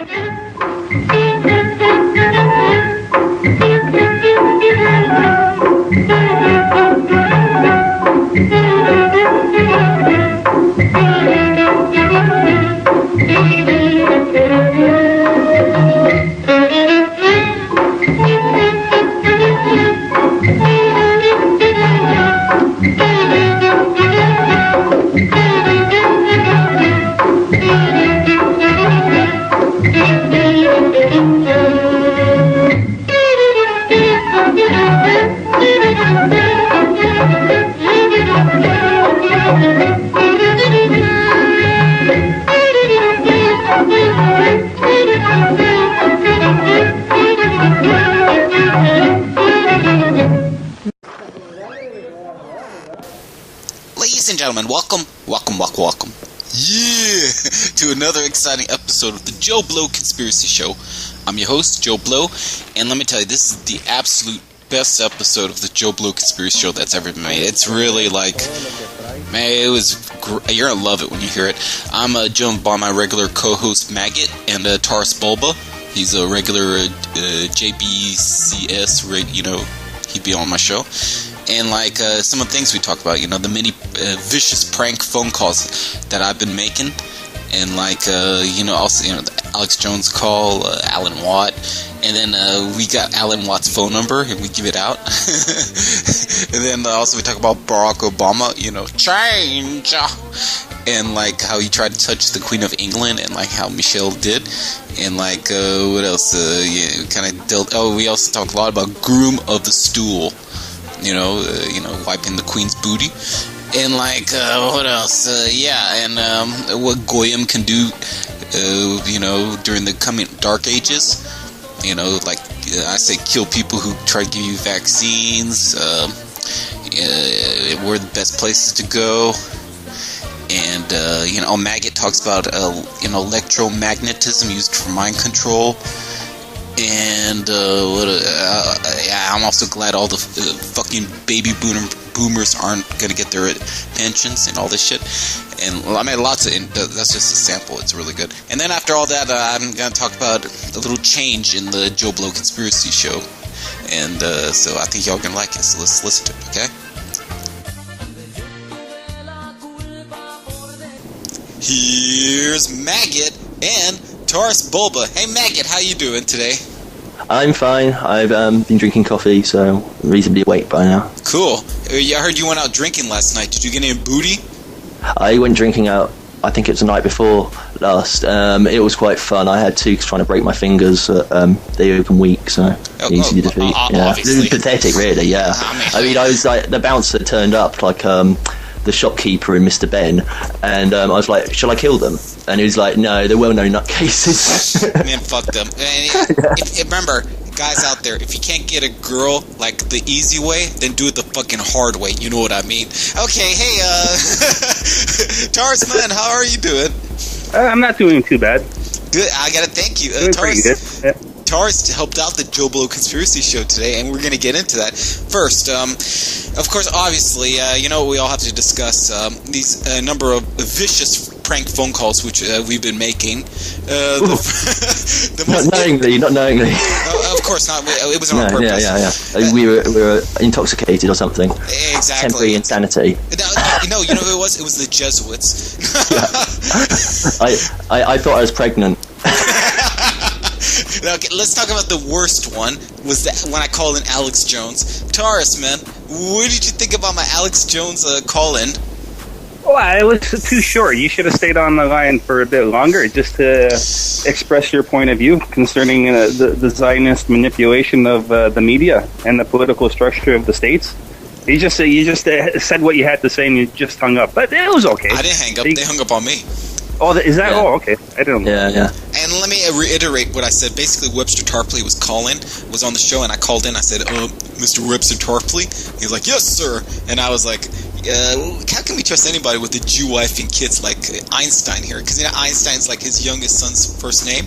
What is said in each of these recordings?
Ladies and gentlemen, welcome, yeah, to another exciting episode of the Joe Blow Conspiracy Show. I'm your host, Joe Blow, and let me tell you, this is the absolute best episode of the Joe Blow Conspiracy Show that's ever been made. It's really like, man, it was great. You're gonna love it when you hear it. I'm joined by my regular co-host, Maggot, and Taurus Bulba. He's a regular JBCS, he'd be on my show. And like some of the things we talked about, the many vicious prank phone calls that I've been making, and like also the Alex Jones call, Alan Watt, and then we got Alan Watt's phone number and we give it out. And then also we talk about Barack Obama, change, and like how he tried to touch the Queen of England, and like how Michelle did, and like what else? We also talked a lot about Groom of the Stool. Wiping the Queen's booty, and like what else? And what Goyim can do, during the coming dark ages. I say, kill people who try to give you vaccines. Where the best places to go, and Maggot talks about electromagnetism used for mind control. And I'm also glad all the fucking baby boomers aren't gonna get their pensions and all this shit. And I mean, that's just a sample. It's really good. And then after all that, I'm gonna talk about a little change in the Joe Blow Conspiracy Show. And so I think y'all gonna like it. So let's listen to it, okay? Here's Maggot and Taurus Bulba. Hey Maggot, how you doing today? I'm fine. I've been drinking coffee, so reasonably awake by now. Cool. I heard you went out drinking last night. Did you get any booty? I went drinking out, I think it was the night before last. It was quite fun. I had Tukes trying to break my fingers at the open week, so easy to defeat. It was pathetic, really, yeah. I mean, I was like, the bouncer turned up like the shopkeeper in Mr. Ben, and I was like, shall I kill them? And he was like, no, they're well-known nutcases. Man, fuck them. And remember, guys out there, if you can't get a girl like the easy way, then do it the fucking hard way. You know what I mean? Okay, hey, Taurus, man, how are you doing? I'm not doing too bad. Good. I gotta thank you, Taurus. Yeah. Taurus helped out the Joe Blow Conspiracy Show today, and we're going to get into that. First, of course, obviously, we all have to discuss these number of vicious prank phone calls which we've been making. Not knowingly. Of course not. It was on purpose. Yeah. We were intoxicated or something. Exactly. Temporary insanity. No, you know who it was? It was the Jesuits. I thought I was pregnant. Now, okay, let's talk about the worst one. Was that when I called in Alex Jones? Taurus, man, what did you think about my Alex Jones call-in? Well, it was too short. You should have stayed on the line for a bit longer just to express your point of view concerning the Zionist manipulation of the media and the political structure of the states. You just said what you had to say and you just hung up. But it was okay. I didn't hang up. They hung up on me. Oh, is that? Yeah. Oh, okay. I didn't know. Yeah. And let me reiterate what I said. Basically, Webster Tarpley was on the show, and I called in. I said, Mr. Webster Tarpley? He was like, yes, sir. And I was like, how can we trust anybody with a Jew wife and kids like Einstein here? Because, Einstein's like his youngest son's first name.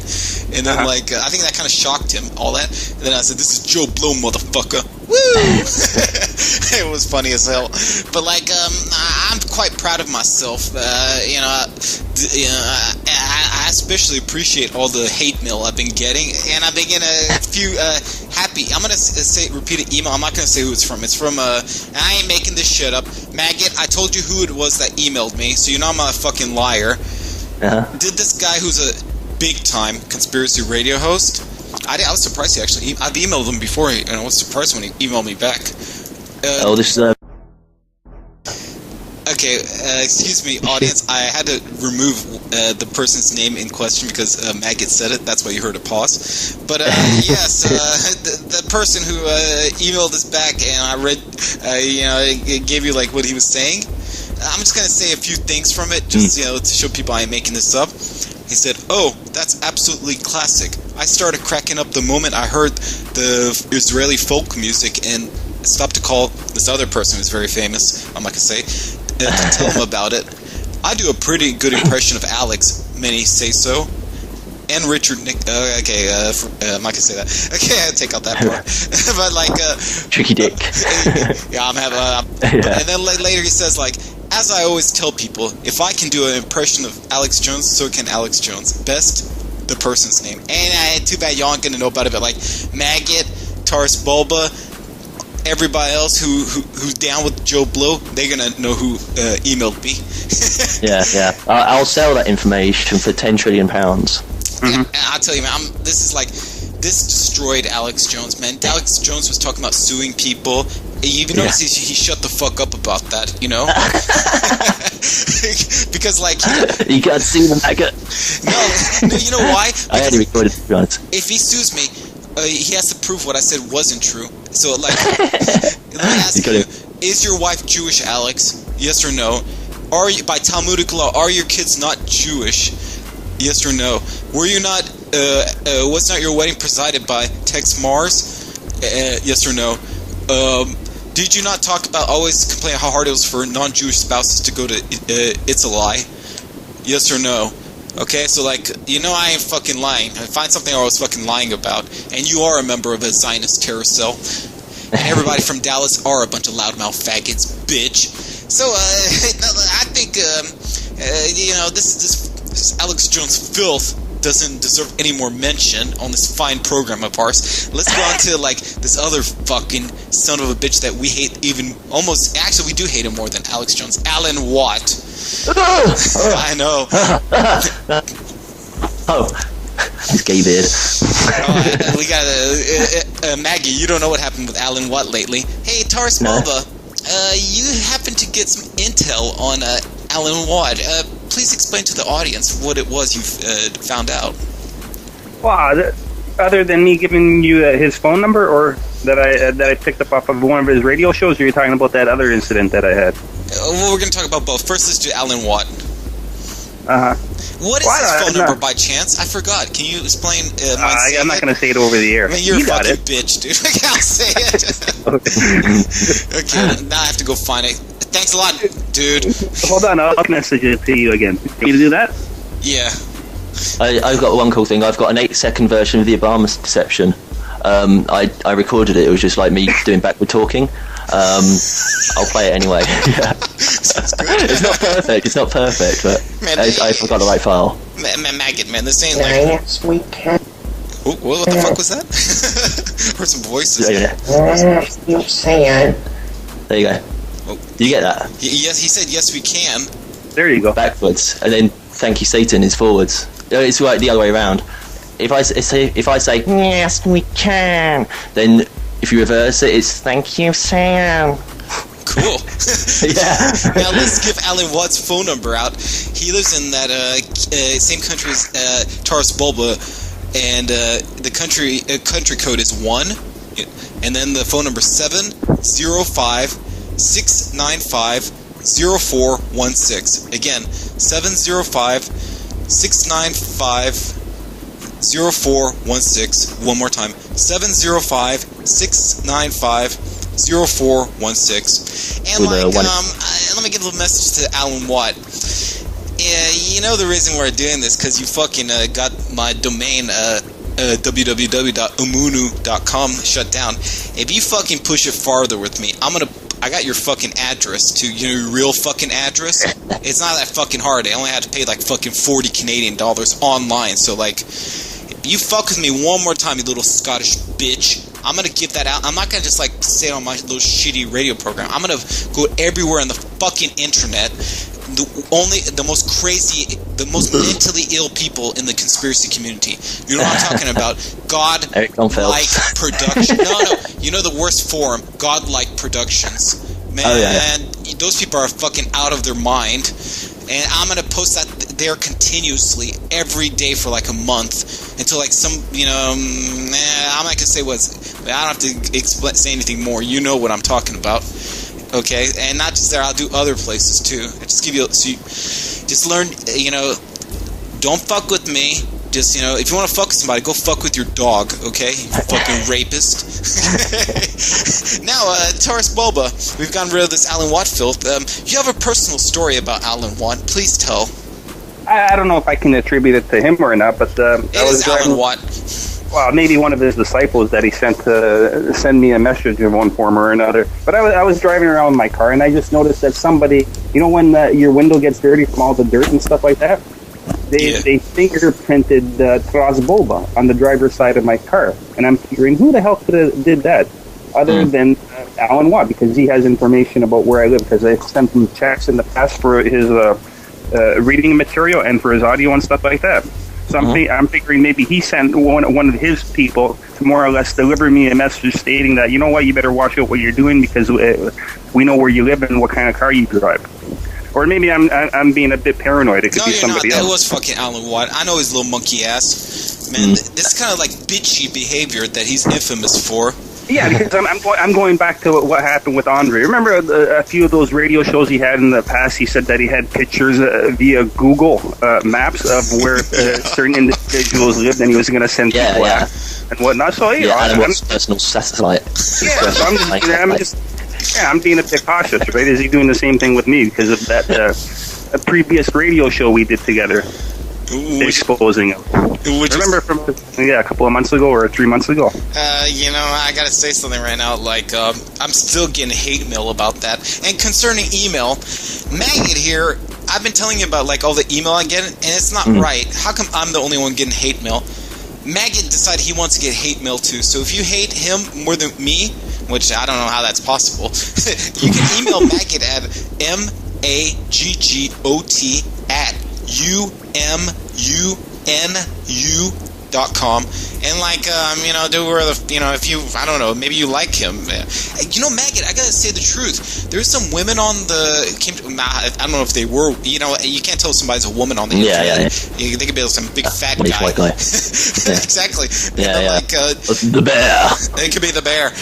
And then, I think that kind of shocked him, all that. And then I said, this is Joe Blow, motherfucker. Woo! It was funny as hell. But, I'm quite proud of myself. I especially appreciate all the hate mail I've been getting, and I've been getting a few happy. I'm gonna repeat an email. I'm not gonna say who it's from. It's from and I ain't making this shit up. Maggot, I told you who it was that emailed me, so you know I'm a fucking liar. Did this guy who's a big time conspiracy radio host? I was surprised he actually. I've emailed him before, and I was surprised when he emailed me back. This is Okay, excuse me, audience. I had to remove the person's name in question because Maggot said it. That's why you heard a pause. But yes, the person who emailed us back, and I read, it gave you like what he was saying. I'm just gonna say a few things from it, just to show people I ain't making this up. He said, "Oh, that's absolutely classic. I started cracking up the moment I heard the Israeli folk music and stopped to call this other person who's very famous. I'm not gonna say." To tell him about it. I do a pretty good impression of Alex. Many say so. And Richard Nick. I'm not gonna say that. Okay, I take out that part. But like, tricky dick. Yeah, I'm having. And then later he says like, as I always tell people, if I can do an impression of Alex Jones, so can Alex Jones. Best the person's name. And too bad y'all aren't gonna know about it. But like Maggot, Taurus Bulba. Everybody else who's down with Joe Blow, they're gonna know who emailed me. Yeah. I'll sell that information for £10 trillion. Mm-hmm. I'll tell you, man. This destroyed Alex Jones, man. Alex Jones was talking about suing people. You even notice he shut the fuck up about that, you know? Because like you got to sue the Maggot. No, you know why? I had to record it, to be honest. If he sues me, he has to prove what I said wasn't true. So, like, let me ask you, is your wife Jewish, Alex? Yes or no? By Talmudic law, are your kids not Jewish? Yes or no? Were you not, was not your wedding presided by Tex Mars? Yes or no? Did you not talk about always complain how hard it was for non-Jewish spouses to go to Itzalai? Yes or no? Okay, so like, I ain't fucking lying. I find something I was fucking lying about. And you are a member of a Zionist terror cell. And everybody from Dallas are a bunch of loudmouth faggots, bitch. So, I think, this Alex Jones filth doesn't deserve any more mention on this fine program of ours. Let's go on to, like, this other fucking son of a bitch that we hate even almost... Actually, we do hate him more than Alex Jones. Alan Watt. I know. His gay beard. We got Maggie. You don't know what happened with Alan Watt lately. Hey, Taurus Bulba, you happen to get some intel on Alan Watt. Please explain to the audience what it was you found out. Wow, other than me giving you his phone number, or that I picked up off of one of his radio shows, or you're talking about that other incident that I had? Well, we're going to talk about both. First, let's do Alan Watt. What is his phone number by chance? I forgot. Can you explain? I'm not going to say it over the air. I mean, you're a fucking bitch, dude. I'll say it. Okay, now I have to go find it. Thanks a lot, dude. Hold on, I'll message it to you again. Can you do that? Yeah. I've got one cool thing. I've got an 8-second version of the Obama deception. I recorded it. It was just like me doing backward talking. I'll play it anyway. Yeah. It's not perfect, but man, I forgot the right file. Maggot, man, this ain't like... Yes, we can. What the fuck was that? Heard some voices. You say it. There you go. Oh. Do you get that? Yes, he said yes we can. There you go. Backwards, and then thank you Satan is forwards. It's right the other way around. If I say yes we can, then if you reverse it, it's thank you Sam. Cool. Yeah. Now let's give Alan Watt's phone number out. He lives in that same country as Taurus Bulba, and the country code is 1, and then the phone number is 705-695-0416. Again, 705-695-0416. One more time, 705-695-0416. And let me give a little message to Alan Watt. Yeah, you know the reason we're doing this because you fucking got my domain www.umunu.com shut down. If you fucking push it farther with me, I'm gonna I got your fucking address to your real fucking address. It's not that fucking hard. I only had to pay like fucking 40 Canadian dollars online. So like, if you fuck with me one more time, you little Scottish bitch, I'm gonna give that out. I'm not gonna just like say it on my little shitty radio program. I'm gonna go everywhere on the fucking internet. The most crazy, the most mentally ill people in the conspiracy community. You know what I'm talking about? God-like production. No. You know the worst form? God-like productions. Man, those people are fucking out of their mind. And I'm going to post that there continuously every day for like a month until like some, I'm not going to say I don't have to say anything more. You know what I'm talking about. Okay, and not just there, I'll do other places too. I just give you, just learn, don't fuck with me. Just, if you want to fuck with somebody, go fuck with your dog, okay? You fucking rapist. Now, Taurus Bulba, we've gotten rid of this Alan Watt filth. You have a personal story about Alan Watt. Please tell. I don't know if I can attribute it to him or not, but it is Alan Watt. Well, maybe one of his disciples that he sent to send me a message in one form or another. But I was driving around in my car, and I just noticed that somebody, when your window gets dirty from all the dirt and stuff like that, they fingerprinted Taurus Bulba on the driver's side of my car. And I'm figuring, who the hell could have did that other than Alan Watt? Because he has information about where I live, because I sent him checks in the past for his reading material and for his audio and stuff like that. So I'm figuring maybe he sent one of his people to more or less deliver me a message stating that, you know what, you better watch out what you're doing because we know where you live and what kind of car you drive. Or maybe I'm being a bit paranoid. It could be somebody else. That was fucking Alan Watt. I know his little monkey ass. Man, this is kind of like bitchy behavior that he's infamous for. Yeah, because I'm going back to what happened with Andre. Remember a few of those radio shows he had in the past? He said that he had pictures via Google Maps of where certain individuals lived, and he was going to send people out and whatnot. So I'm personal satellite. Yeah, so I'm being a bit cautious, right? Is he doing the same thing with me because of that previous radio show we did together? Exposing him. Remember from a couple of months ago or 3 months ago. I gotta say something right now. Like, I'm still getting hate mail about that. And concerning email, Maggot here, I've been telling you about like all the email I get, and it's not right. How come I'm the only one getting hate mail? Maggot decided he wants to get hate mail too. So if you hate him more than me, which I don't know how that's possible, you can email Maggot at maggot@umunu.com, and like if you, I don't know, maybe you like him. Maggot, I gotta say the truth. There's some women on I don't know if they were. You can't tell somebody's a woman on the internet. Yeah. They could be some big fat guy. White guy. Exactly. The bear. It could be the bear.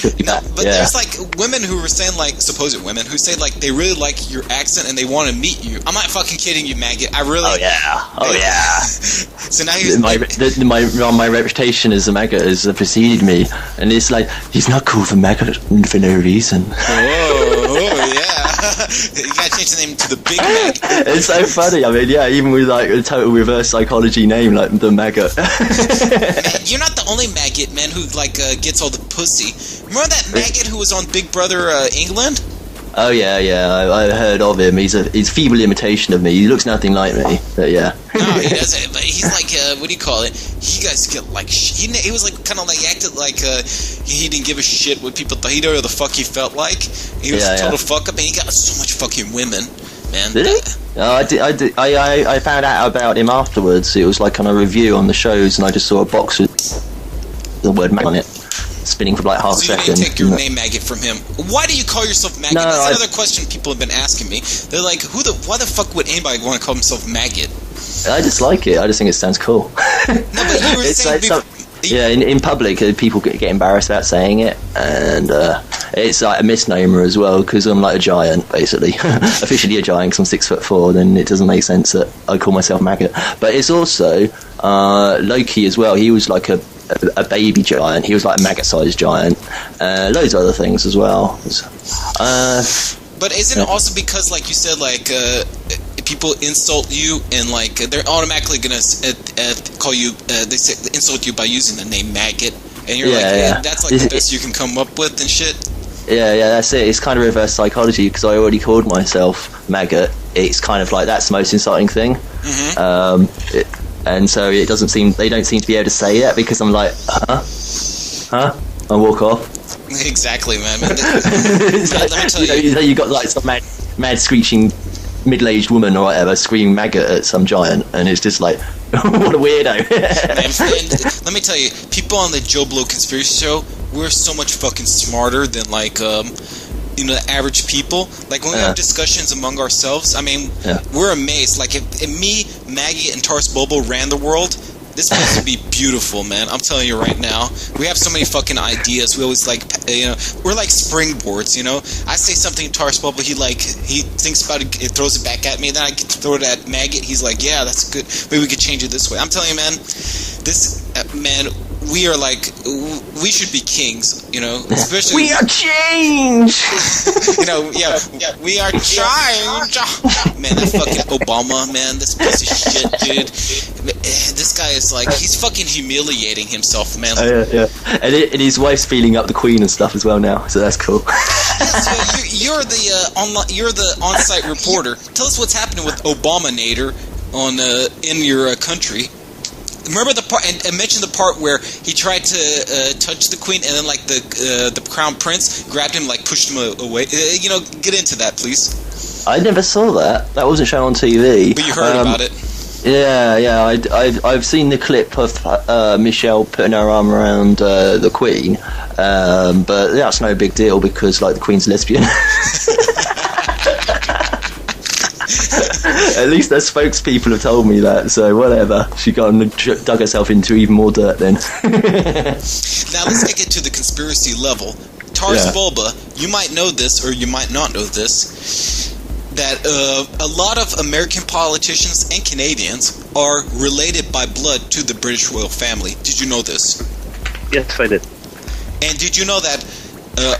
But there's like women who were saying, like supposed women who say like they really like your accent and they want to meet you. I'm not fucking kidding you, Maggot. I really. Oh yeah. So now he's my reputation as a Maggot has preceded me, and it's like he's not called for Maggot for no reason. Oh yeah. You gotta change the name to the Big Maggot. It's so funny. I mean, even with like a total reverse psychology name like the Maggot. Man, you're not the only Maggot, man, who like gets all the pussy. Remember that Maggot who was on Big Brother England? Oh yeah, I heard of him. He's a feeble imitation of me. He looks nothing like me, but yeah. No, he doesn't. But he's like, what do you call it? He guys get like, he was like kind of like acted like he didn't give a shit what people thought. He didn't know the fuck he felt like. He was a total fuck up, and he got so much fucking women, man. Did he? I found out about him afterwards. It was like on a review on the shows, and I just saw a box with the word Maggot on it. Spinning for like half a second. You didn't take your name Maggot from him. Why do you call yourself Maggot? That's another question people have been asking me. They're like, why the fuck would anybody want to call himself Maggot? I just like it. I just think it sounds cool. No, but you were saying... in public, people get embarrassed about saying it, and it's like a misnomer as well, because I'm like a giant, basically. Officially a giant, because I'm 6'4", then it doesn't make sense that I call myself Maggot. But it's also Loki as well. He was like a baby giant. He was like a Maggot-sized giant. Loads of other things as well. But isn't it also because, like you said, like people insult you and like they're automatically gonna call you, they insult you by using the name Maggot, and you're that's like the best you can come up with and shit. Yeah, that's it. It's kind of reverse psychology because I already called myself Maggot. It's kind of like that's the most inciting thing. And so they don't seem to be able to say that because I'm like, huh? I walk off. Exactly, man. Let me tell you. You got like some mad screeching middle-aged woman or whatever screaming maggot at some giant, and it's just like, what a weirdo. And let me tell you, people on the Joe Blow Conspiracy Show, we're so much fucking smarter than like the average people. Like when we have discussions among ourselves, I mean, we're amazed. Like if me, Maggie, and Tars Bobo ran the world, this place would be beautiful, man. I'm telling you right now. We have so many fucking ideas. We always like, we're like springboards, I say something to Tars Bobo, he thinks about it, throws it back at me, then I get to throw it at Maggot. He's like, yeah, that's good. Maybe we could change it this way. I'm telling you, man, we are like, we should be kings, especially. We are change! We are change! Man, that fucking Obama, man, this piece of shit, dude. This guy is like, he's fucking humiliating himself, man. Yeah. And his wife's feeling up the Queen and stuff as well now, so that's cool. Yes, you're the on-site reporter. Tell us what's happening with Obama-nator in your country. Remember the part, and mention the part where he tried to touch the Queen, and then like the Crown Prince grabbed him, like pushed him away. Get into that, please. I never saw that. That wasn't shown on TV. But you heard about it. Yeah. I've seen the clip of Michelle putting her arm around the Queen, but that's no big deal because like the Queen's lesbian. At least their spokespeople have told me that, so whatever. She got and dug herself into even more dirt then. Now let's take it to the conspiracy level. Tars Bulba, you might know this or you might not know this, that a lot of American politicians and Canadians are related by blood to the British royal family. Did you know this? Yes, I did. And did you know that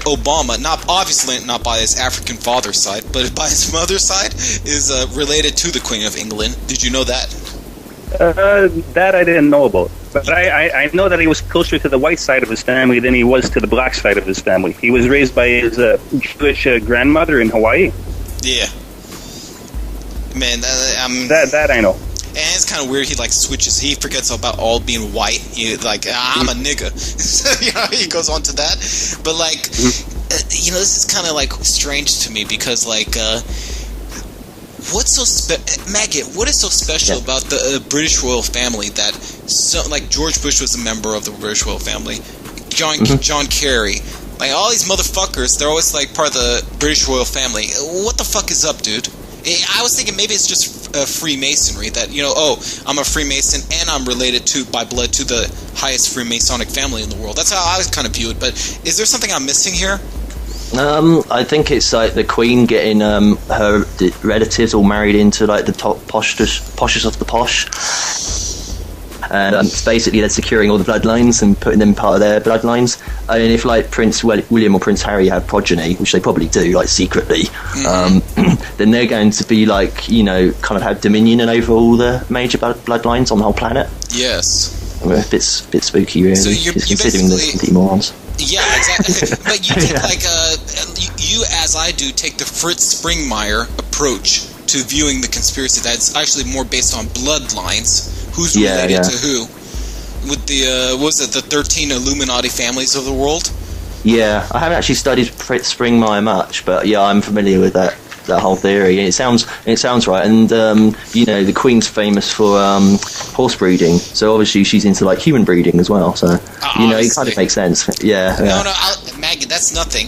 Obama, obviously not by his African father's side, but by his mother's side, is related to the Queen of England? Did you know that? That I didn't know about. But I know that he was closer to the white side of his family than he was to the black side of his family. He was raised by his Jewish grandmother in Hawaii. Yeah. Man, that I know. And it's kind of weird. He like switches. He forgets about all being white. He like, I'm a nigga. So, he goes on to that. But like, this is kind of like strange to me because like, what's so Maggot? What is so special about the British royal family that like George Bush was a member of the British royal family, John Kerry, like all these motherfuckers, they're always like part of the British royal family. What the fuck is up, dude? I was thinking maybe it's just Freemasonry that, I'm a Freemason and I'm related by blood to the highest Freemasonic family in the world. That's how I kind of view it. But is there something I'm missing here? I think it's like the Queen getting her relatives all married into like the top poshest of the posh. And basically they're securing all the bloodlines and putting them part of their bloodlines. I mean, if like Prince William or Prince Harry have progeny, which they probably do, like secretly, then they're going to be like, kind of have dominion over all the major bloodlines on the whole planet. Yes. I mean, a bit spooky, really. So you're considering the complete morons. Yeah, exactly. But you take like you, as I do, take the Fritz Springmeier approach to viewing the conspiracy that's actually more based on bloodlines. Who's related to who? With the, what was it, the 13 Illuminati families of the world? Yeah, I haven't actually studied Fritz Springmeier much, but yeah, I'm familiar with that whole theory. It sounds right, and the Queen's famous for horse breeding, so obviously she's into like human breeding as well. So it kind of makes sense. Yeah. No, Maggie, that's nothing.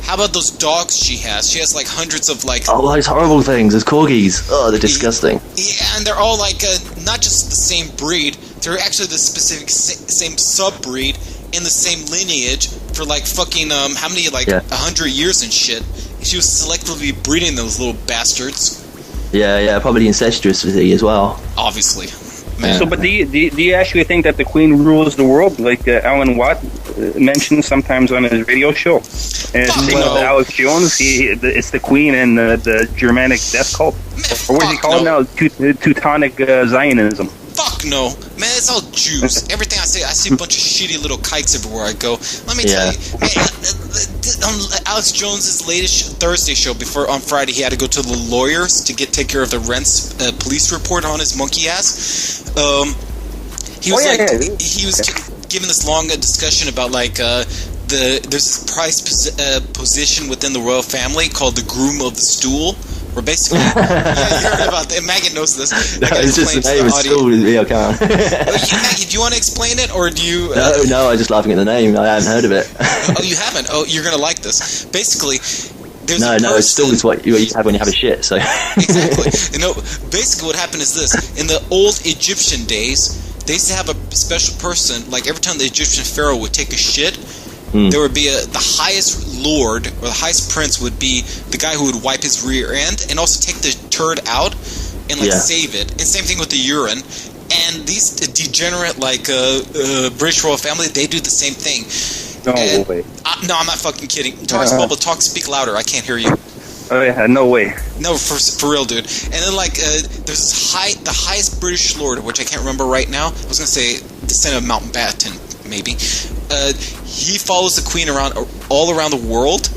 How about those dogs she has? She has like hundreds of like... Oh, those horrible things. Those corgis. Oh, they're disgusting. Yeah, and they're all like not just the same breed. They're actually the specific same sub-breed in the same lineage for like fucking how many 100 years and shit. She was selectively breeding those little bastards. Yeah, probably incestuously as well. Obviously. Man. So, but do you actually think that the Queen rules the world, like Alan Watt mentions sometimes on his radio show? And with Alex Jones, it's the Queen and the Germanic death cult. Or what is he called now? Teutonic Zionism. Fuck Fuck no. Man, it's all Jews. Everything I see a bunch of shitty little kikes everywhere I go. Let me tell you, man, on Alex Jones's latest Thursday show, on Friday, he had to go to the lawyers to take care of the Rents police report on his monkey ass. He was giving this long discussion about, like, there's this prized position within the royal family called the groom of the stool. Where basically, you heard about that. Maggot knows this. It's just the name of stool. Yeah, I can't. Maggot, do you want to explain it, or do you? No, I'm just laughing at the name. I haven't heard of it. Oh, you haven't? Oh, you're gonna like this. Basically, there's stool is what you have when you have a shit. So exactly. Basically, what happened is this: in the old Egyptian days, they used to have a special person. Like every time the Egyptian pharaoh would take a shit. There would be the highest lord or the highest prince would be the guy who would wipe his rear end and also take the turd out and save it. And same thing with the urine. And these degenerate British royal family, they do the same thing. No way. No, I'm not fucking kidding. Taurus Bubble, speak louder. I can't hear you. Oh yeah, no way. No, for real, dude. And then there's this the highest British lord, which I can't remember right now. I was gonna say descendant of Mountbatten, maybe. He follows the queen around all around the world,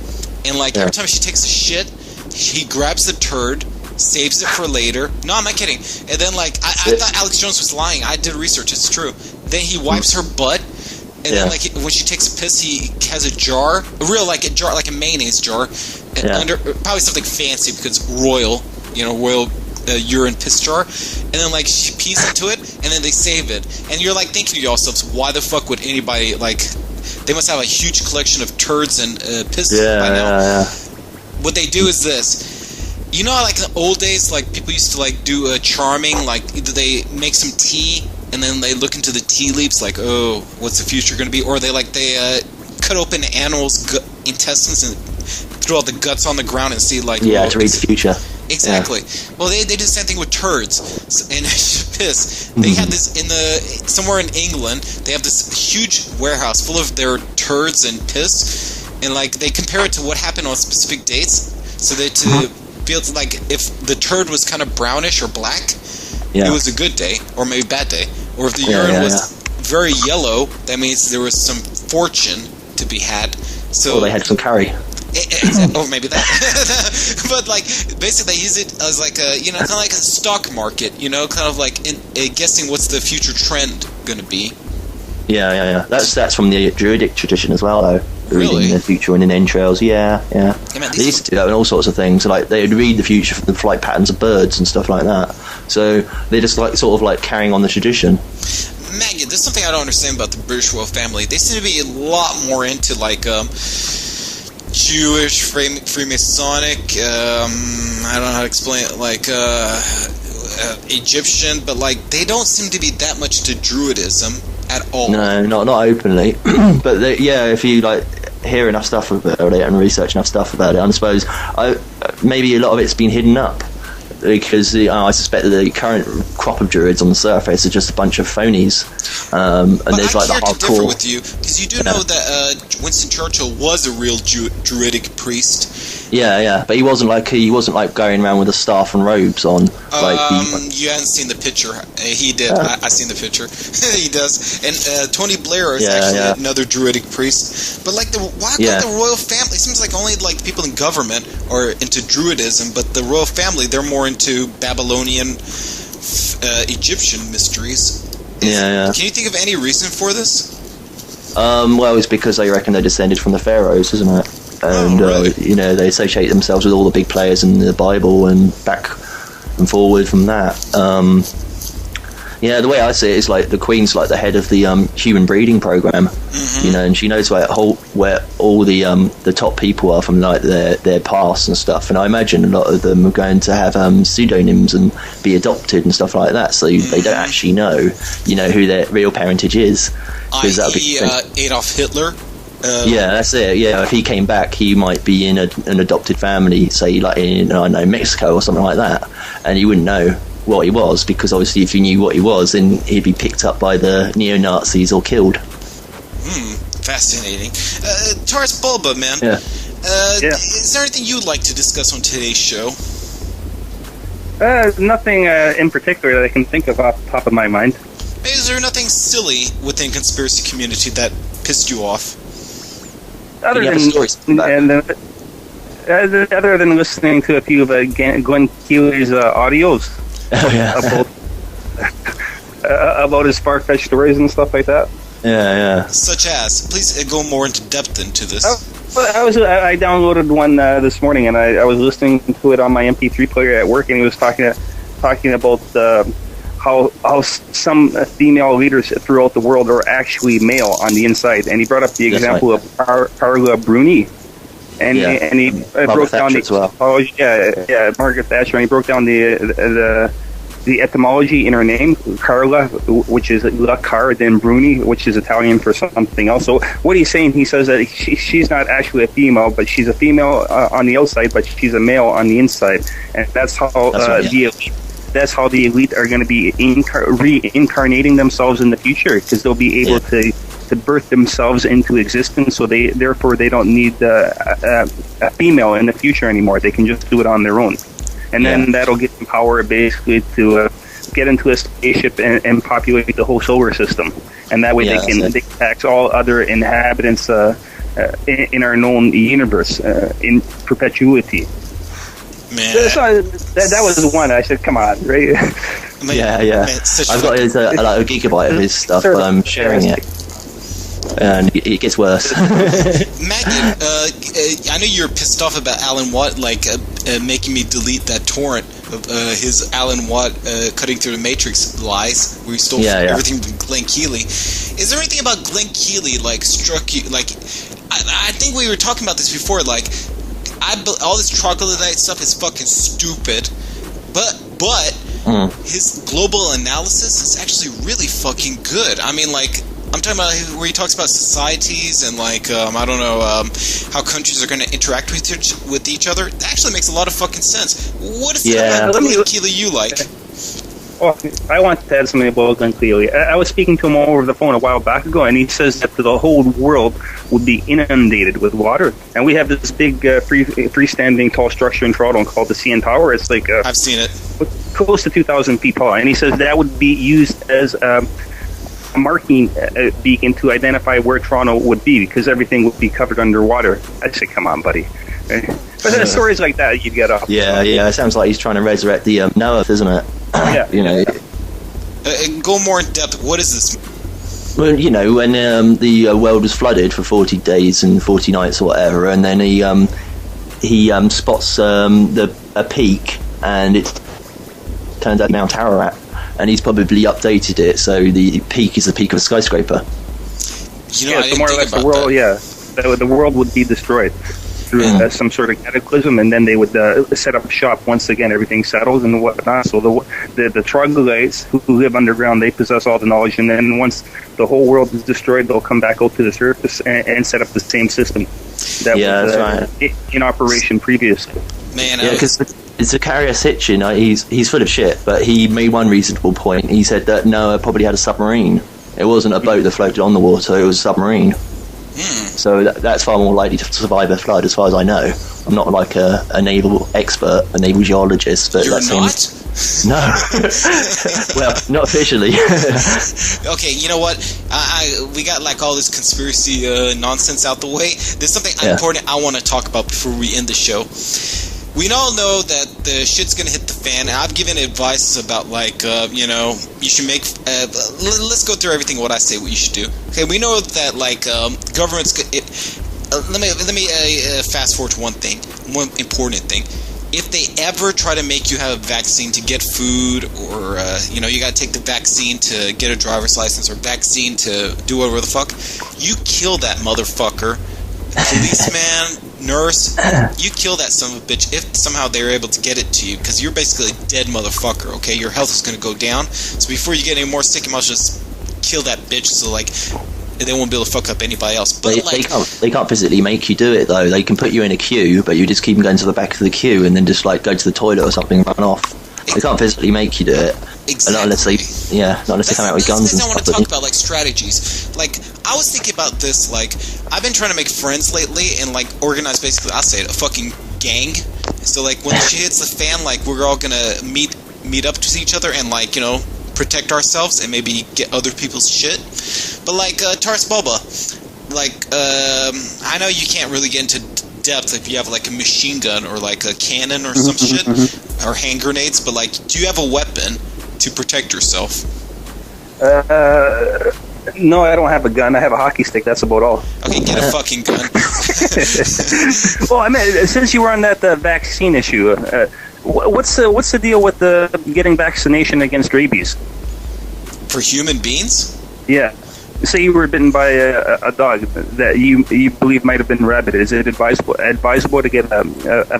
and every time she takes a shit, he grabs the turd, saves it for later. No, I'm not kidding. And then I thought Alex Jones was lying. I did research. It's true. Then he wipes her butt, and then when she takes a piss, he has a jar, like a mayonnaise jar, and under probably something fancy because it's royal, royal. Urine piss jar, and then she pees into it, and then they save it, and you're thinking to yourselves, why the fuck would anybody they must have a huge collection of turds and piss by now. What they do is this, in the old days, people used to do a charming, either they make some tea and then they look into the tea leaves oh, what's the future going to be, or they cut open animals' intestines and throw all the guts on the ground and see to read the future. Exactly. Yeah. Well, they do the same thing with turds and piss. They have this somewhere in England. They have this huge warehouse full of their turds and piss, and they compare it to what happened on specific dates. So that to be able to if the turd was kind of brownish or black, it was a good day, or maybe bad day. Or if the urine was very yellow, that means there was some fortune to be had. So they had some curry. Or maybe that. But basically they use it as kind of like a stock market, kind of guessing what's the future trend going to be. Yeah. That's from the Druidic tradition as well, though. Really? Reading the future and in entrails, yeah. They used to do that and all sorts of things. They would read the future from the flight patterns of birds and stuff like that. So they're just carrying on the tradition. Maggot, there's something I don't understand about the British royal family. They seem to be a lot more into Jewish, Freemasonic, I don't know how to explain it, Egyptian, but they don't seem to be that much to Druidism at all. No, not openly. But if you hear enough stuff about it and research enough stuff about it, I suppose maybe a lot of it's been hidden up. Because I suspect that the current crop of druids on the surface are just a bunch of phonies, and but there's the hardcore. I differ with you because you do know that Winston Churchill was a real druidic priest. Yeah, but he wasn't going around with a staff and robes on. You haven't seen the picture. He did. I seen the picture. He does. And Tony Blair is actually another druidic priest. But the royal family? It seems only people in government are into druidism, but the royal family, they're more into Babylonian, Egyptian mysteries. Can you think of any reason for this? Well, it's because they reckon they descended from the pharaohs, isn't it? And really? They associate themselves with all the big players in the Bible and back and forward from that. The way I see it is the Queen's the head of the human breeding program, and she knows where all the top people are from their past and stuff. And I imagine a lot of them are going to have pseudonyms and be adopted and stuff like that, so they don't actually know who their real parentage is. I.e. Adolf Hitler. That's it. Yeah, if he came back, he might be in an adopted family, say in Mexico or something like that, and you wouldn't know what he was, because obviously if you knew what he was, then he'd be picked up by the neo-Nazis or killed. Fascinating. Taurus Bulba, man. Is there anything you'd like to discuss on today's show? Nothing in particular that I can think of off the top of my mind. Is there nothing silly within conspiracy community that pissed you off? Other than listening to a few of Glenn Keely's audios about his far-fetched stories and stuff like that. Yeah. Such as, please go more into depth into this. I downloaded one this morning, and I was listening to it on my MP3 player at work, and he was talking about how some female leaders throughout the world are actually male on the inside, and he brought up the example of Carla Bruni, and he broke down Margaret Thatcher, and he broke down the etymology in her name, Carla, which is La Car, then Bruni, which is Italian for something else. So what he's saying, he says that she's not actually a female, but she's a female on the outside, but she's a male on the inside, and that's how the elite are going to be reincarnating themselves in the future, because they'll be able to birth themselves into existence. So therefore they don't need a female in the future anymore. They can just do it on their own. And then that'll give them power basically to get into a spaceship and populate the whole solar system. And that way they can tax all other inhabitants in our known universe in perpetuity. Man. That was one. I said, come on, right? Man, I've got a gigabyte of his stuff, but I'm sharing it. And it gets worse. Maggot, I know you're pissed off about Alan Watt, making me delete that torrent of his Alan Watt cutting through the Matrix lies, where he stole everything from Glenn Keely. Is there anything about Glenn Keely struck you? I think we were talking about this before. All this troglodyte stuff is fucking stupid, but his global analysis is actually really fucking good. I mean, I'm talking about where he talks about societies and how countries are going to interact with each other. That actually makes a lot of fucking sense. What is it about Glenn Keely you like? Well, I want to add something about Glenn Keely. I was speaking to him over the phone a while back ago, and he says that the whole world would be inundated with water. And we have this big freestanding tall structure in Toronto called the CN Tower. It's I've seen it. Close to 2,000 feet tall. And he says that would be used as a marking beacon to identify where Toronto would be, because everything would be covered underwater. I say, come on, buddy. But stories like that, you'd get off. Yeah. It sounds like he's trying to resurrect the Noah, isn't it? Yeah. Go more in depth. What is this? Well, when the world was flooded for 40 days and 40 nights or whatever, and then he spots a peak, and it turns out Mount Ararat, and he's probably updated it so the peak is the peak of a skyscraper. So more or less the world, the world would be destroyed through some sort of cataclysm, and then they would set up shop once again. Everything settles and whatnot. So the troglodytes who live underground, they possess all the knowledge, and then once the whole world is destroyed, they'll come back out to the surface and set up the same system that was in operation previously. Man, because Zacharias Hitchin, he's full of shit, but he made one reasonable point. He said that Noah probably had a submarine. It wasn't a boat that floated on the water, it was a submarine. So that's far more likely to survive a flood, as far as I know. I'm not like a naval expert, a naval geologist, but you're not? No. Well, not officially. Okay, you know what? We got all this conspiracy nonsense out the way. There's something important I want to talk about before we end the show. We all know that the shit's gonna hit the fan, and I've given advice about you should make. Let's go through everything. What I say, what you should do. Okay, we know that governments. Let me fast forward to one important thing. If they ever try to make you have a vaccine to get food, or you got to take the vaccine to get a driver's license, or vaccine to do whatever the fuck, you kill that motherfucker. Policeman, nurse, you kill that son of a bitch if somehow they're able to get it to you, because you're basically a dead motherfucker, okay? Your health is going to go down, so before you get any more sick, you must just kill that bitch so, they won't be able to fuck up anybody else. But they can't physically make you do it, though. They can put you in a queue, but you just keep going to the back of the queue and then just, go to the toilet or something and run off. They can't physically make you do it. Exactly. Not unless they come out with guns and stuff. I want to talk about, strategies. I was thinking about this, I've been trying to make friends lately and, organize, basically, I'll say it, a fucking gang. So, when the shit hits the fan, we're all gonna meet up to each other and, protect ourselves and maybe get other people's shit. But like Taurus Bulba, like I know you can't really get into depth if you have like a machine gun or like a cannon or some shit or hand grenades, but like, do you have a weapon to protect yourself? No, I don't have a gun. I have a hockey stick. That's about all. Okay, get a fucking gun. Well, I mean, since you were on that vaccine issue, what's the deal with getting vaccination against rabies? For human beings? Yeah. Say you were bitten by a dog that you believe might have been rabid. Is it advisable to get a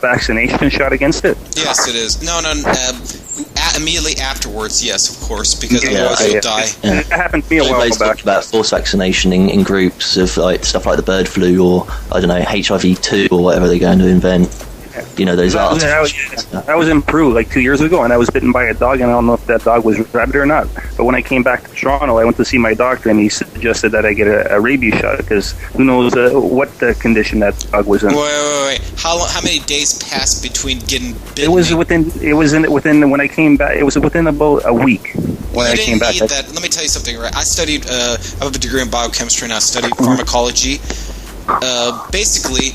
vaccination shot against it? Yes, it is. No. Immediately afterwards, yes, of course, because otherwise you'll die. Yeah. That happened to me a while back. Talked about forced vaccination in groups of like stuff like the bird flu or I don't know HIV-2 or whatever they're going to invent. You know, those arts. I was in Peru like 2 years ago, and I was bitten by a dog, and I don't know if that dog was rabid or not. But when I came back to Toronto, I went to see my doctor, and he suggested that I get a rabies shot because who knows what condition that dog was in. Wait. How many days passed between getting bitten? Within when I came back. It was within about a week when I came back. Let me tell you something. Right, I studied. I have a degree in biochemistry, and I studied pharmacology. Basically,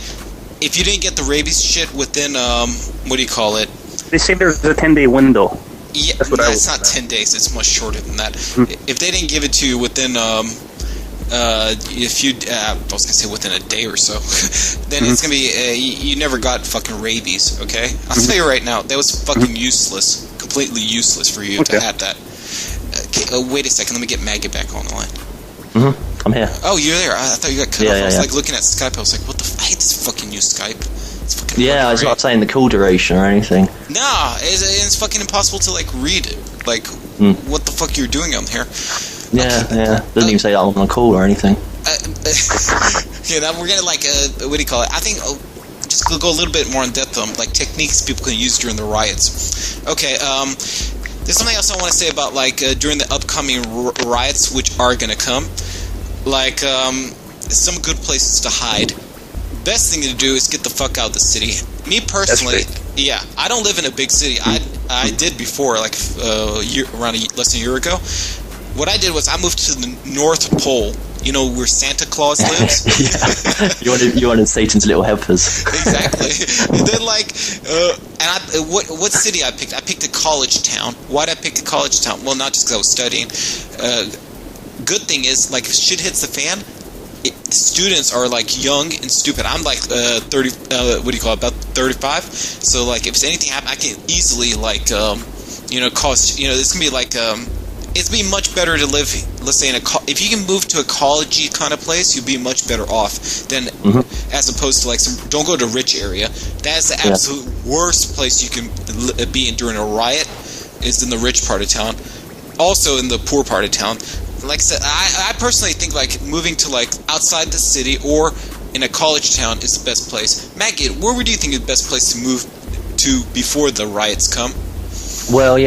if you didn't get the rabies shit within, what do you call it? They say there's a 10-day window. Yeah, that's not 10 days. It's much shorter than that. If they didn't give it to you within, I was gonna say within a day or so, then it's gonna be, you never got fucking rabies, okay? I'll tell you right now, that was fucking useless. Completely useless for you to have that. Wait a second, let me get Maggot back on the line. I'm here. Oh, you're there. I thought you got cut off. I was like looking at Skype. I was like, what the I hate this fucking new Skype. It's fucking I was not saying the call duration or anything. Nah, it's fucking impossible to like read it. Like, what the fuck you're doing on here. Yeah. Doesn't even say that I'm on a call or anything. Now we're gonna like, what do you call it? I think, just go a little bit more in depth on like techniques people can use during the riots. Okay, there's something else I want to say about like during the upcoming riots, which are gonna come. Like, some good places to hide. Best thing to do is get the fuck out of the city. Me personally, I don't live in a big city. I did before, like less than a year ago. What I did was I moved to the North Pole. You know where Santa Claus lives? You wanted Satan's little helpers. Exactly. And then like, what city I picked? I picked a college town. Why did I pick a college town? Well, not just because I was studying. Good thing is, like, if shit hits the fan, students are like young and stupid. I'm like 30. About 35. So like, if anything happens, I can easily like, cause. It's gonna be like, it's be much better to live. Let's say if you can move to a collegey kind of place, you'd be much better off than as opposed to like don't go to a rich area. That's the absolute worst place you can be in during a riot. Is in the rich part of town. Also in the poor part of town. Like I said, I personally think like moving to like outside the city or in a college town is the best place. Maggot, where would you think is the best place to move to before the riots come? Well,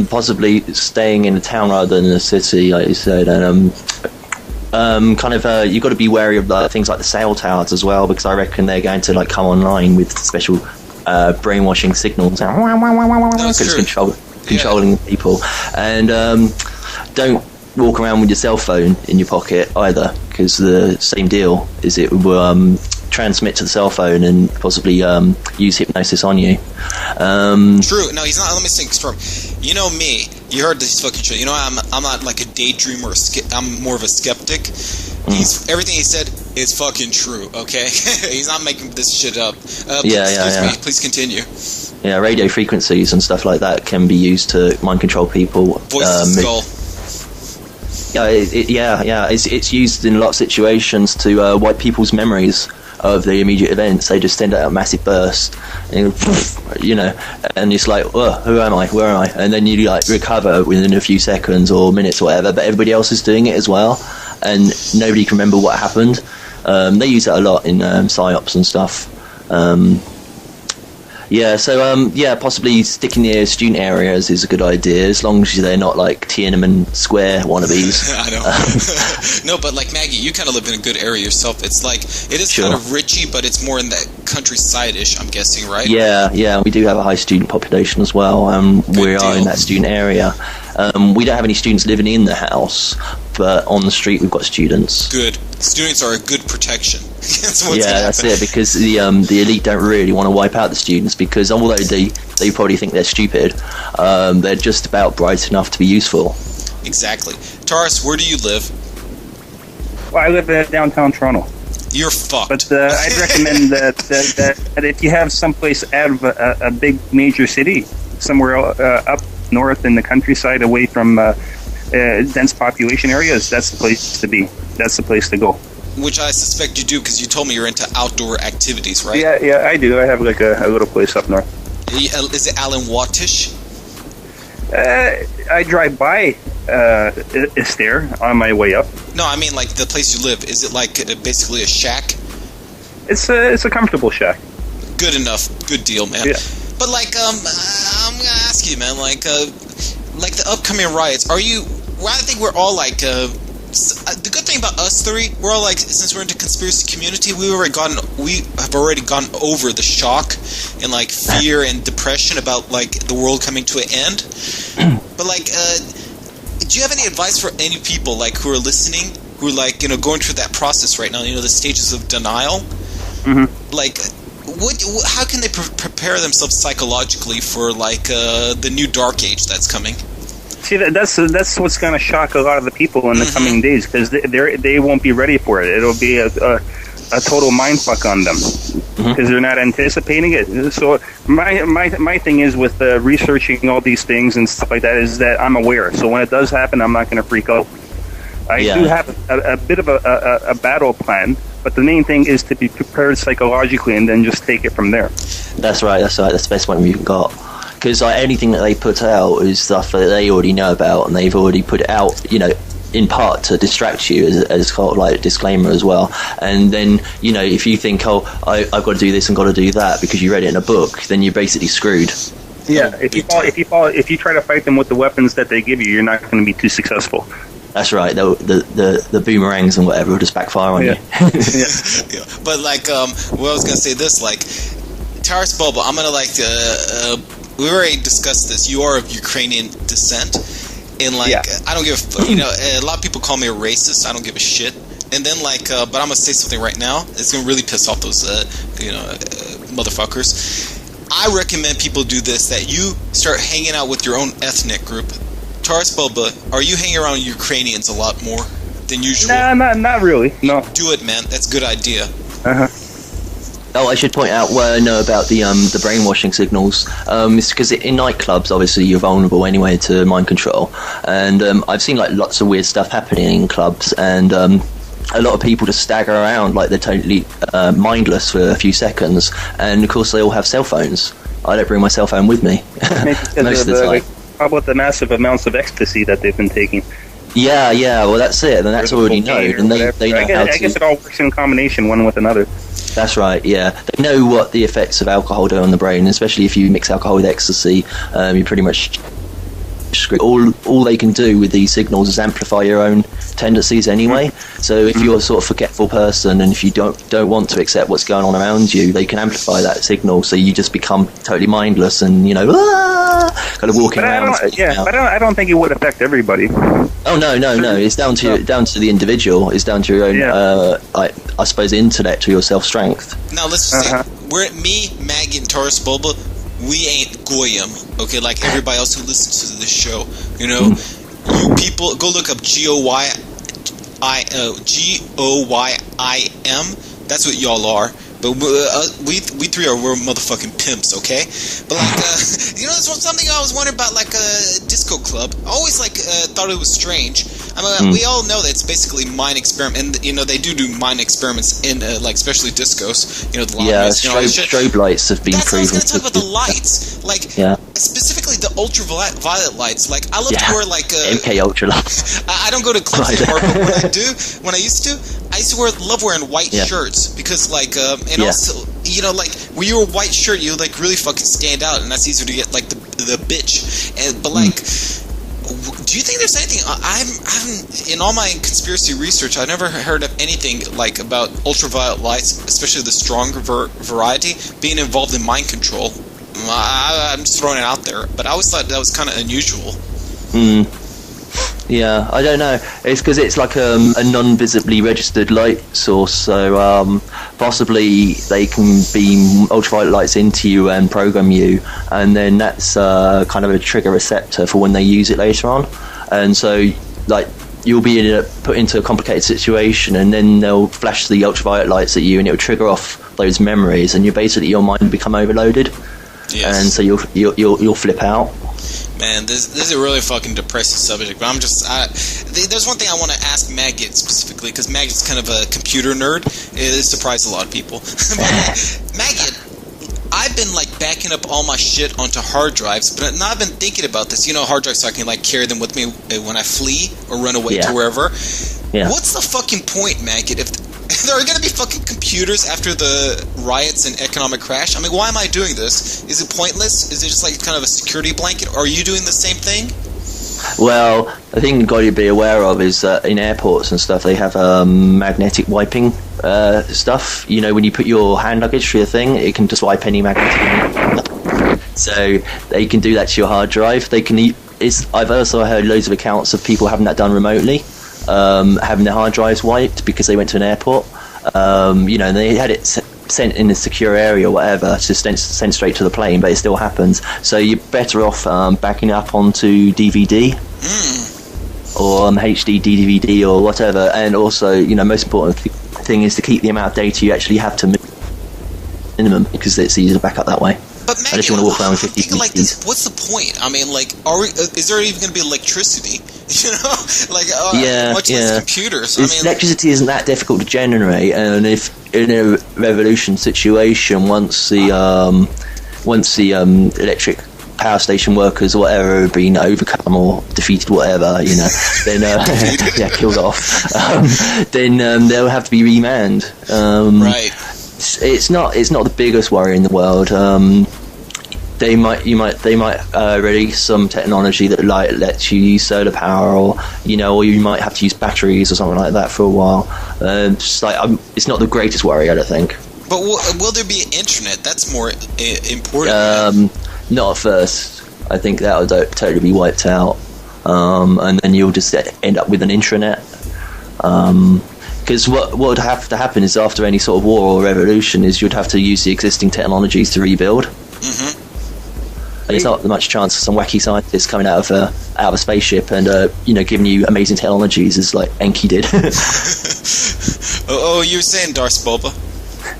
possibly staying in a town rather than a city, like you said, and you've got to be wary of things like the cell towers as well, because I reckon they're going to like come online with special brainwashing signals, controlling people, and don't walk around with your cell phone in your pocket either, because the same deal is it will transmit to the cell phone and possibly use hypnosis on you. True. No, he's not. Let me think. Storm. You know me. You heard this fucking shit. You know I'm not like a daydreamer. I'm more of a skeptic. Everything he said is fucking true. Okay, he's not making this shit up. Excuse me. Please continue. Yeah, radio frequencies and stuff like that can be used to mind control people. Voice the skull. It's used in a lot of situations to wipe people's memories of the immediate events. They just send out a massive burst, and, and it's like, who am I? Where am I? And then you like recover within a few seconds or minutes or whatever, but everybody else is doing it as well, and nobody can remember what happened. They use that a lot in psyops and stuff. Possibly sticking near student areas is a good idea, as long as they're not like Tiananmen Square wannabes. I know. No, but like Maggie, you kind of live in a good area yourself. It's like, it is kind of richy, but it's more in that countryside-ish, I'm guessing, right? Yeah, we do have a high student population as well. We are in that student area. We don't have any students living in the house, but on the street we've got students. Good. Students are a good protection. That's it, because the elite don't really want to wipe out the students, because although they probably think they're stupid, they're just about bright enough to be useful. Exactly. Taurus, where do you live? Well, I live in downtown Toronto. You're fucked. But I'd recommend that if you have someplace out of a big major city, somewhere up north in the countryside, away from dense population areas, that's the place to be. That's the place to go. Which I suspect you do, because you told me you're into outdoor activities, right? Yeah, I do. I have like a little place up north. Is it Alan Wattish? I drive by Esther on my way up. No, I mean like the place you live. Is it like basically a shack? It's a comfortable shack. Good enough. Good deal, man. Yeah. But like, I'm gonna ask you, man. Like the upcoming riots. Are you? Well, I think we're all like. The good thing about us three, we're all like, since we're into conspiracy community, we have already gone over the shock and like fear and depression about like the world coming to an end. But like, do you have any advice for any people like who are listening, who are like going through that process right now? The stages of denial. Mm-hmm. Like, how can they prepare themselves psychologically for like the new dark age that's coming? See, that's what's going to shock a lot of the people in the coming days, because they won't be ready for it. It'll be a total mindfuck on them because they're not anticipating it. So my thing is with researching all these things and stuff like that is that I'm aware. So when it does happen, I'm not going to freak out. I do have a bit of a battle plan, but the main thing is to be prepared psychologically and then just take it from there. That's right. That's the best one you've got. Because anything that they put out is stuff that they already know about, and they've already put it out, in part to distract you as kind of like a disclaimer as well. And then, if you think, I've got to do this and got to do that because you read it in a book, then you're basically screwed. Yeah, if you try to fight them with the weapons that they give you, you're not going to be too successful. That's right. The boomerangs and whatever will just backfire on you. Yeah. But like, what I was gonna say this, like, Taurus Bulba, I'm gonna like we already discussed this. You are of Ukrainian descent, and like I don't give a lot of people call me a racist. I don't give a shit. And then like, but I'm gonna say something right now. It's gonna really piss off those motherfuckers. I recommend people do this: that you start hanging out with your own ethnic group. Taurus Bulba, are you hanging around Ukrainians a lot more than usual? Nah, not really. No. Do it, man. That's a good idea. Oh, I should point out what I know about the brainwashing signals. It's because in nightclubs, obviously, you're vulnerable anyway to mind control. And I've seen like lots of weird stuff happening in clubs, and a lot of people just stagger around like they're totally mindless for a few seconds. And of course, they all have cell phones. I don't bring my cell phone with me most of the time. How about the massive amounts of ecstasy that they've been taking? Yeah, well, that's it, and that's already known, and they know how to... I guess it all works in combination, one with another. That's right, yeah. They know what the effects of alcohol do on the brain, especially if you mix alcohol with ecstasy, you pretty much... All they can do with these signals is amplify your own tendencies anyway. So if you're a sort of forgetful person, and if you don't want to accept what's going on around you, they can amplify that signal, so you just become totally mindless and kind of walking around. But I don't think it would affect everybody. Oh no! It's down to the individual. It's down to your own, I suppose, intellect or your self-strength. Now let's just say we're me, Maggot, and Taurus Bulba. We ain't Goyim, okay? Like everybody else who listens to this show, you people go look up Goyim. That's what y'all are. But we three we're motherfucking pimps, okay? But like, there's something I was wondering about, like a disco club. I always thought it was strange. I mean, we all know that it's basically mind experiment, and they do mind experiments in especially discos. The lights, strobe lights have been proven. That's what I was going to talk about, the lights, specifically the ultraviolet lights. Like I love to wear MK ultralight. I don't go to clubs anymore, but when I used to love wearing white shirts because and also, when you're a white shirt, you really fucking stand out, and that's easier to get the bitch. But do you think there's anything? I haven't in all my conspiracy research, I've never heard of anything about ultraviolet lights, especially the stronger variety, being involved in mind control. I'm just throwing it out there, but I always thought that was kind of unusual. Yeah, I don't know. It's because it's like a non-visibly registered light source, so possibly they can beam ultraviolet lights into you and program you, and then that's kind of a trigger receptor for when they use it later on. And so, like, you'll be put into a complicated situation, and then they'll flash the ultraviolet lights at you, and it'll trigger off those memories, and your mind will become overloaded. Yes. And so you'll flip out. Man, this is a really fucking depressing subject, but there's one thing I want to ask Maggot specifically, because Maggot's kind of a computer nerd. It surprised a lot of people. Maggot, I've been like backing up all my shit onto hard drives, but now I've been thinking about this. You know, hard drives, so I can like carry them with me when I flee or run away to wherever. Yeah. What's the fucking point, Maggot? If there are going to be fucking computers after the riots and economic crash, I mean, why am I doing this? Is it pointless? Is it just like kind of a security blanket? Are you doing the same thing? Well, the thing you've got to be aware of is that in airports and stuff, they have magnetic wiping stuff. You know, when you put your hand luggage through a thing, it can just wipe any magnetic. So they can do that to your hard drive. I've also heard loads of accounts of people having that done remotely. Having their hard drives wiped because they went to an airport, you know, and they had it sent in a secure area or whatever to send straight to the plane, but it still happens. So you're better off backing up onto DVD or HD DVD or whatever. And also, you know, most important thing is to keep the amount of data you actually have to minimum, because it's easier to back up that way. But Maggot, unless you want to walk around with 50 like this, what's the point? I mean, like, is there even going to be electricity? You know, like much less computers. I mean, electricity isn't that difficult to generate, and if in a revolution situation, once the electric power station workers or whatever have been overcome or defeated, whatever, you know, then killed off, then they'll have to be remanned. Right. It's not the biggest worry in the world. They might release some technology that like lets you use solar power, or you might have to use batteries or something like that for a while. It's not the greatest worry, I don't think. But will there be an internet? That's more important. Not at first. I think that will totally be wiped out, and then you'll just end up with an intranet. Because what would have to happen is, after any sort of war or revolution, is you'd have to use the existing technologies to rebuild. Mm-hmm. And it's not much chance of some wacky scientist coming out of a spaceship and giving you amazing technologies as like Enki did. Oh, you were saying Darth Bulba?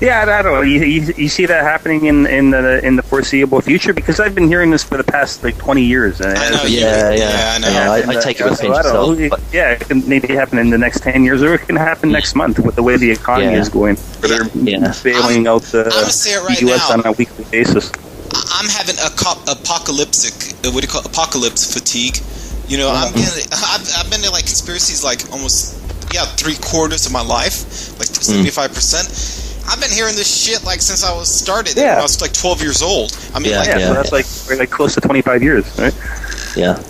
Yeah, I don't know. You see that happening in the foreseeable future? Because I've been hearing this for the past like 20 years. I know. I know. Yeah, I take it with a pinch of salt. Yeah, it can maybe happen in the next 10 years, or it can happen next month with the way the economy is going. They're bailing out the U.S. on a weekly basis. I'm having apocalypse fatigue. You know, I've been in like conspiracies like almost 3/4 of my life, like 75%. I've been hearing this shit like since I was started. When I was like 12 years old. I mean, so that's like close to 25 years, right? Yeah.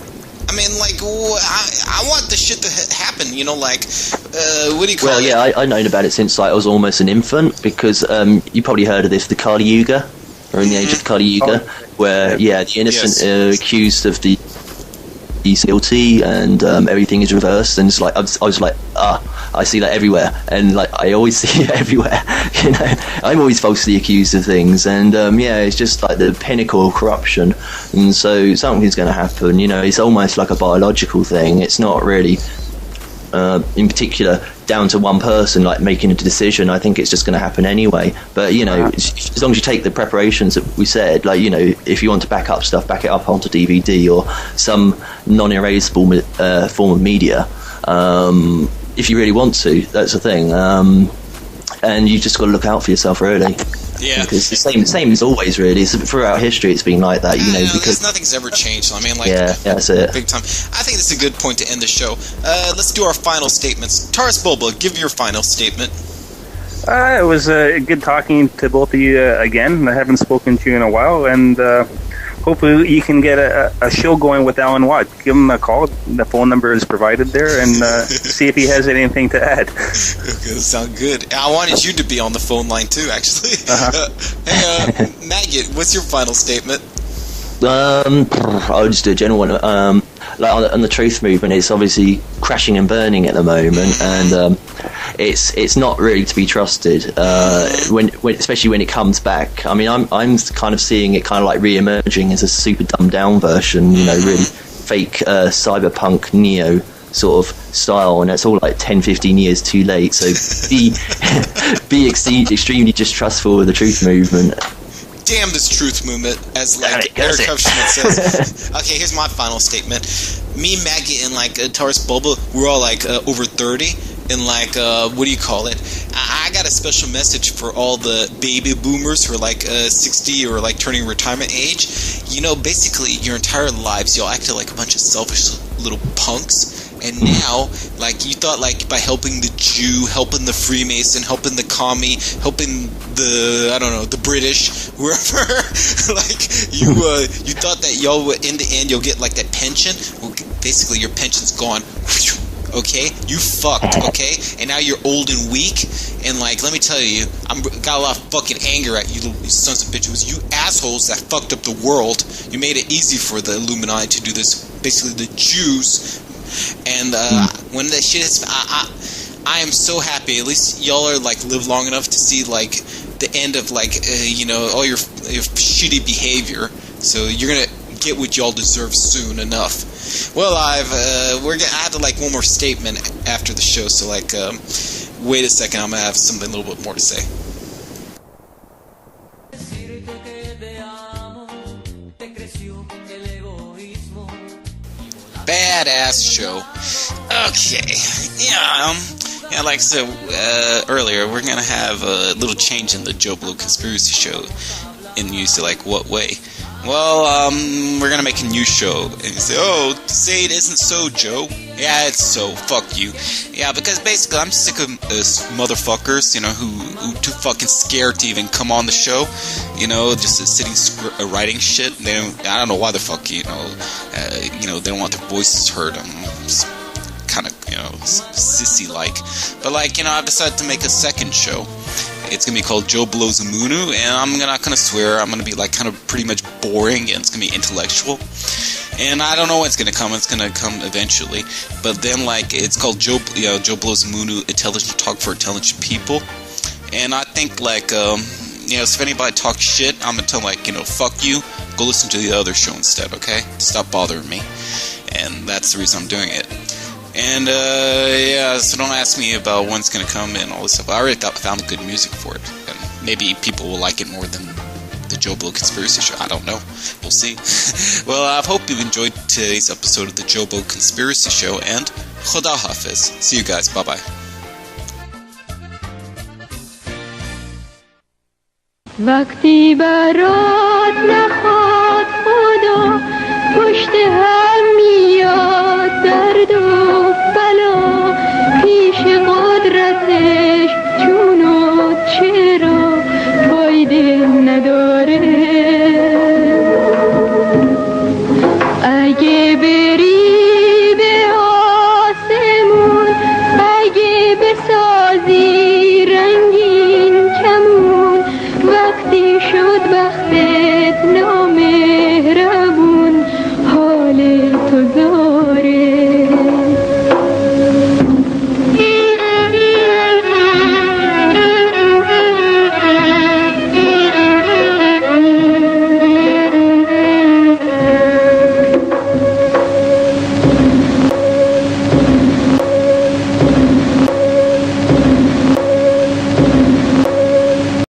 I mean, like, I want this shit to happen, you know, like, what do you call it? Well, yeah, I've known about it since like I was almost an infant, because you probably heard of this, the Kali Yuga, or in the age of Kali Yuga, where, the innocent are accused of the guilty, and everything is reversed, and it's like, I was like, I see that everywhere, and like, I always see it everywhere, you know, I'm always falsely accused of things, and it's just like the pinnacle of corruption, and so something's going to happen, you know, it's almost like a biological thing, it's not really, in particular, down to one person like making a decision. I think it's just going to happen anyway, but you know, as long as you take the preparations that we said, like, you know, if you want to back up stuff, back it up onto DVD or some non-erasable form of media, if you really want to, that's the thing, and you just got to look out for yourself, really. Yeah, because the same as always, really. Throughout history, it's been like that, you know. Because nothing's ever changed. I mean, like, that's it. Big time. I think it's a good point to end the show. Let's do our final statements. Taurus Bulba, give your final statement. It was good talking to both of you again. I haven't spoken to you in a while, and hopefully you can get a show going with Alan Watt. Give him a call. The phone number is provided there, and see if he has anything to add. Okay, that sounds good. I wanted you to be on the phone line too, actually. Hey, Maggot, what's your final statement? I'll just do a general one. Like on the truth movement, it's obviously crashing and burning at the moment, and it's not really to be trusted. When especially when it comes back. I mean, I'm kind of seeing it kind of like re-emerging as a super dumbed down version. You know, really fake cyberpunk neo sort of style, and it's all like 10-15 years too late. So be extremely distrustful of the truth movement. Damn this truth movement, as like Eric Hufschmidt says. Okay, here's my final statement. Me, Maggot, and like Taurus Bulba, we're all like over 30, and like what do you call it? I got a special message for all the baby boomers who are like 60 or like turning retirement age. You know, basically your entire lives y'all acted like a bunch of selfish little punks. And now, like, you thought, like, by helping the Jew, helping the Freemason, helping the commie, helping the, I don't know, the British, whoever, like, you thought that y'all would, in the end, you'll get, like, that pension. Well, basically, your pension's gone. Okay? You fucked, okay? And now you're old and weak. And, like, let me tell you, got a lot of fucking anger at you, you sons of bitches. It was you assholes that fucked up the world. You made it easy for the Illuminati to do this. Basically, the Jews. And when that shit hits, I am so happy. At least y'all are like live long enough to see like the end of like you know, all your shitty behavior. So you're gonna get what y'all deserve soon enough. Well, I have like one more statement after the show. So like, wait a second, I'm gonna have something a little bit more to say. Badass show. Okay. Yeah, like I said earlier, we're going to have a little change in the Joe Blow Conspiracy Show. And you say, like, what way? Well, we're going to make a new show. And you say, oh, say it isn't so, Joe. Yeah, it's so. Fuck you. Yeah, because basically I'm sick of motherfuckers, you know, who too fucking scared to even come on the show. You know, just sitting writing shit. I don't know why the fuck, you know, they don't want their voices heard. Kind of, you know, sissy-like. But, like, you know, I've decided to make a second show. It's going to be called Joe Blows a Moonu, and I'm not going to swear. I'm going to be, like, kind of pretty much boring, and it's going to be intellectual. And I don't know when it's going to come. It's going to come eventually. But then, like, it's called Joe Blows a Moonu, Intelligent Talk for Intelligent People. And I think, like, you know, if anybody talks shit, I'm going to tell them, like, you know, fuck you. Go listen to the other show instead, okay? Stop bothering me. And that's the reason I'm doing it. And, yeah, so don't ask me about when it's going to come and all this stuff. I already found good music for it. And maybe people will like it more than the Joe Blow Conspiracy Show. I don't know. We'll see. Well, I hope you've enjoyed today's episode of the Joe Blow Conspiracy Show, and Khuda Hafiz. See you guys. Bye-bye. وقتی برات نخواد خدا پشت هم